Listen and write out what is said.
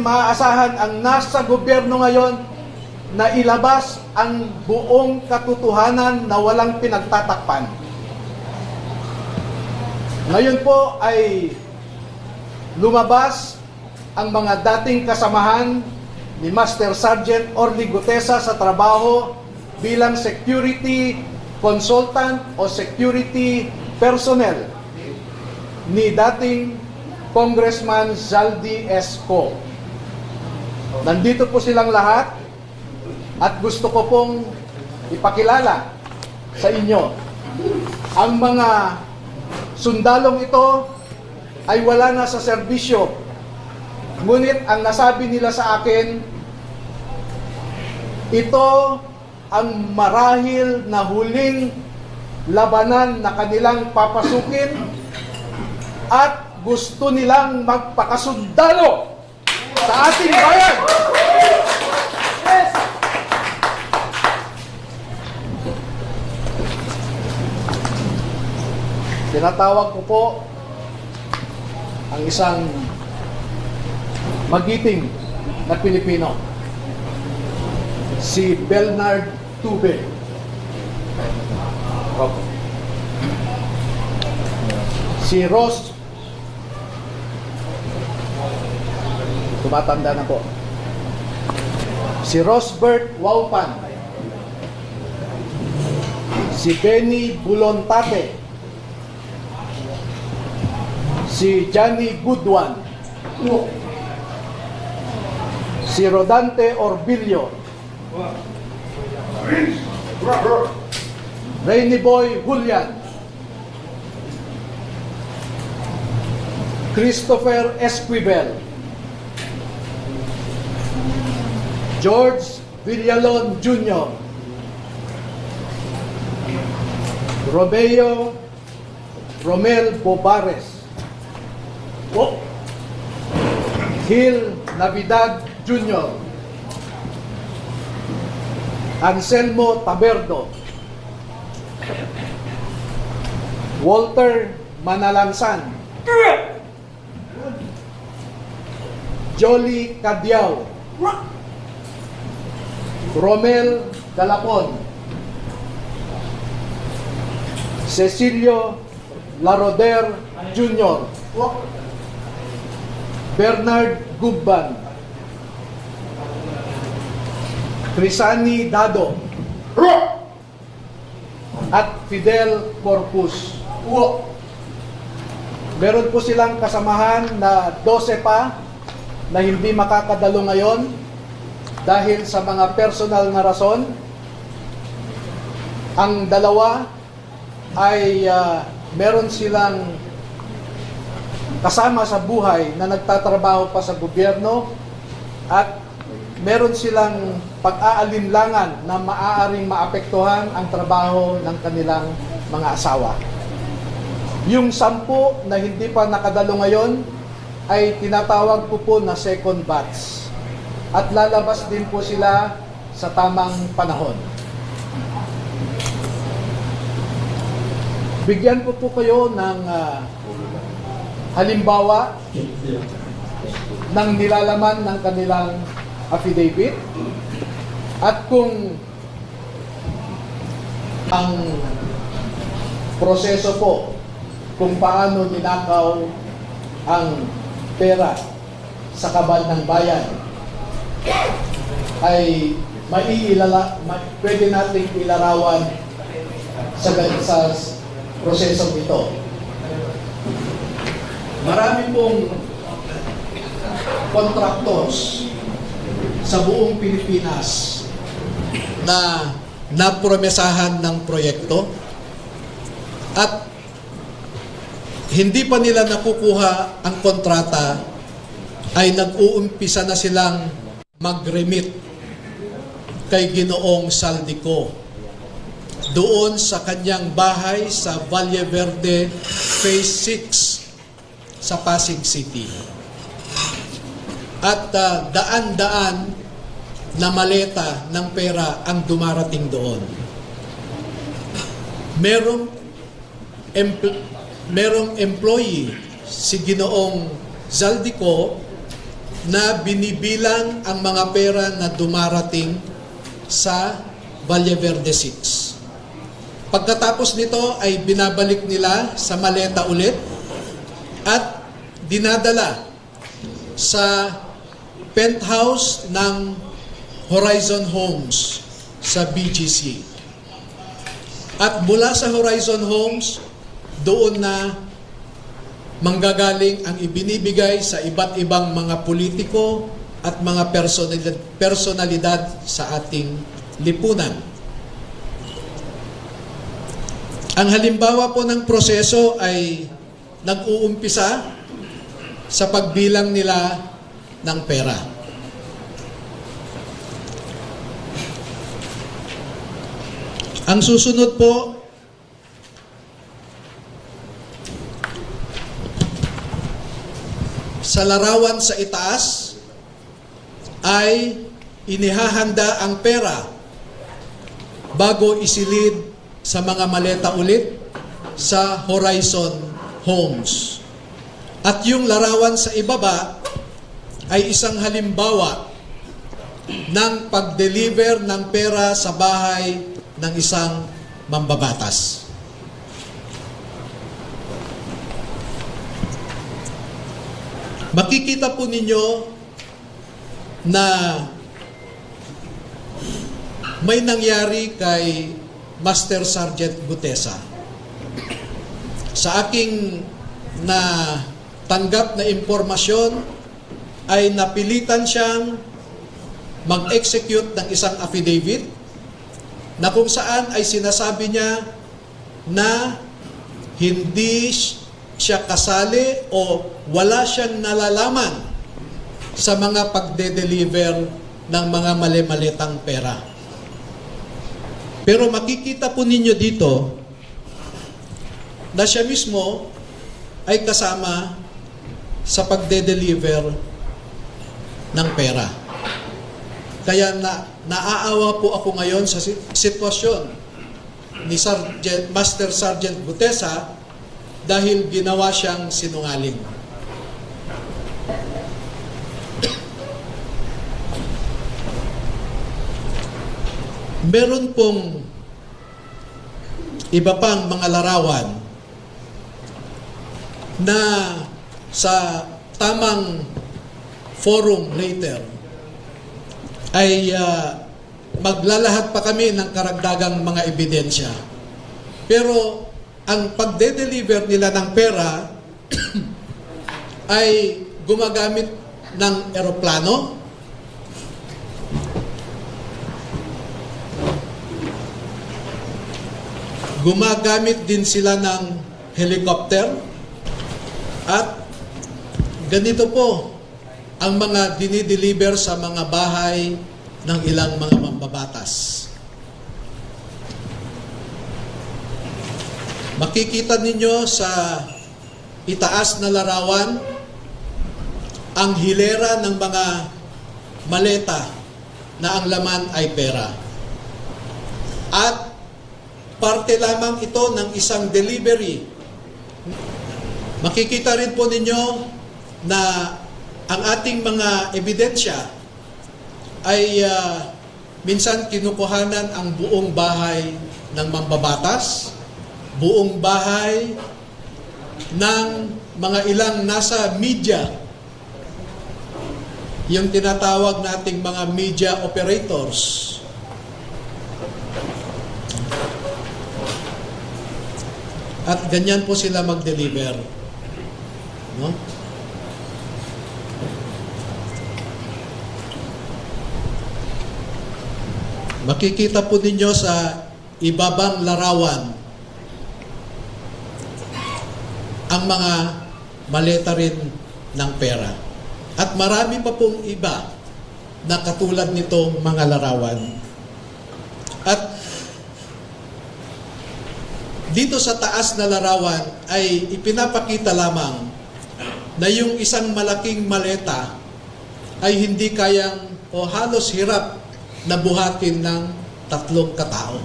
maaasahan ang nasa gobyerno ngayon na ilabas ang buong katotohanan na walang pinagtatakpan. Ngayon po ay lumabas ang mga dating kasamahan ni Master Sergeant Orly Gutesa sa trabaho bilang security consultant o security personnel ni dating Congressman Zaldy Esco. Nandito po silang lahat at gusto ko pong ipakilala sa inyo. Ang mga sundalong ito ay wala na sa serbisyo. Ngunit ang nasabi nila sa akin, ito ang marahil na huling labanan na kanilang papasukin at gusto nilang magpakasundalo sa ating bayan. Yes! Tinatawag ko po ang isang magiting na Pilipino, si Bernard Tube. Si Ross, tumatanda na po. Si Rosbert Waupan. Si Benny Bulontate. Si Johnny Goodwan. Si Rodante Orbilio. Rainy Boy Julian. Christopher Esquivel. George Villalon Jr. Romeo Romel Bobares. Gil Navidad Jr. Anselmo Taberdo. Walter Manalansan. Jolly Cadiao. Romel Galapon. Cecilio Laroder Jr. Bernard Gubban. Crisani Dado. At Fidel Corpus. Meron po silang kasamahan na 12 pa na hindi makakadalo ngayon dahil sa mga personal na rason. Ang dalawa ay meron silang kasama sa buhay na nagtatrabaho pa sa gobyerno at meron silang pag-aalinlangan na maaaring maapektuhan ang trabaho ng kanilang mga asawa. Yung 10 na hindi pa nakadalo ngayon ay tinatawag ko po na second batch. At lalabas din po sila sa tamang panahon. Bigyan po kayo ng halimbawa ng nilalaman ng kanilang affidavit at kung ang proseso po kung paano ninakaw ang pera sa kabal ng bayan ay pwede nating ilarawan sa prosesong ito. Marami pong contractors sa buong Pilipinas na napromesahan ng proyekto at hindi pa nila nakukuha ang kontrata ay nag-uumpisa na silang mag-remit kay Ginoong Saldico doon sa kanyang bahay sa Valle Verde Phase 6 sa Pasig City. At daan-daan na maleta ng pera ang dumarating doon. Merong employee si Ginoong Zaldico na binibilang ang mga pera na dumarating sa Valle Verde 6. Pagkatapos nito ay binabalik nila sa maleta ulit at dinadala sa penthouse ng Horizon Homes sa BGC. At mula sa Horizon Homes, doon na manggagaling ang ibinibigay sa iba't ibang mga politiko at mga personalidad sa ating lipunan. Ang halimbawa po ng proseso ay nag-uumpisa sa pagbilang nila ng pera. Ang susunod po, sa larawan sa itaas ay inihahanda ang pera bago isilid sa mga maleta ulit sa Horizon Homes. At yung larawan sa ibaba ay isang halimbawa ng pag-deliver ng pera sa bahay ng isang mambabatas. Makikita po ninyo na may nangyari kay Master Sergeant Gutesa. Sa aking tanggap na impormasyon ay napilitan siyang mag-execute ng isang affidavit na kung saan ay sinasabi niya na hindi siya kasali o wala siyang nalalaman sa mga pagde-deliver ng mga mali-malitang pera. Pero makikita po ninyo dito na siya mismo ay kasama sa pagde-deliver ng pera. Kaya naaawa po ako ngayon sa sitwasyon ni Master Sergeant Gutesa dahil ginawa siyang sinungaling. Meron pong iba pang mga larawan na sa tamang forum later ay maglalahad pa kami ng karagdagang mga ebidensya. Pero ang pagde-deliver nila ng pera ay gumagamit ng eroplano, gumagamit din sila ng helicopter, at ganito po ang mga dinideliver sa mga bahay ng ilang mga mambabatas. Makikita ninyo sa itaas na larawan ang hilera ng mga maleta na ang laman ay pera. At parte lamang ito ng isang delivery. Makikita rin po ninyo na ang ating mga ebidensya ay minsan kinukuhanan ang buong bahay ng mambabatas, buong bahay ng mga ilang nasa media, yung tinatawag nating mga media operators. At ganyan po sila mag-deliver. No? Makikita po ninyo sa ibabang larawan ang mga maleta rin ng pera. At marami pa pong iba na katulad nitong mga larawan. At dito sa taas na larawan ay ipinapakita lamang na yung isang malaking maleta ay hindi kayang o halos hirap na buhatin ng 3 katao.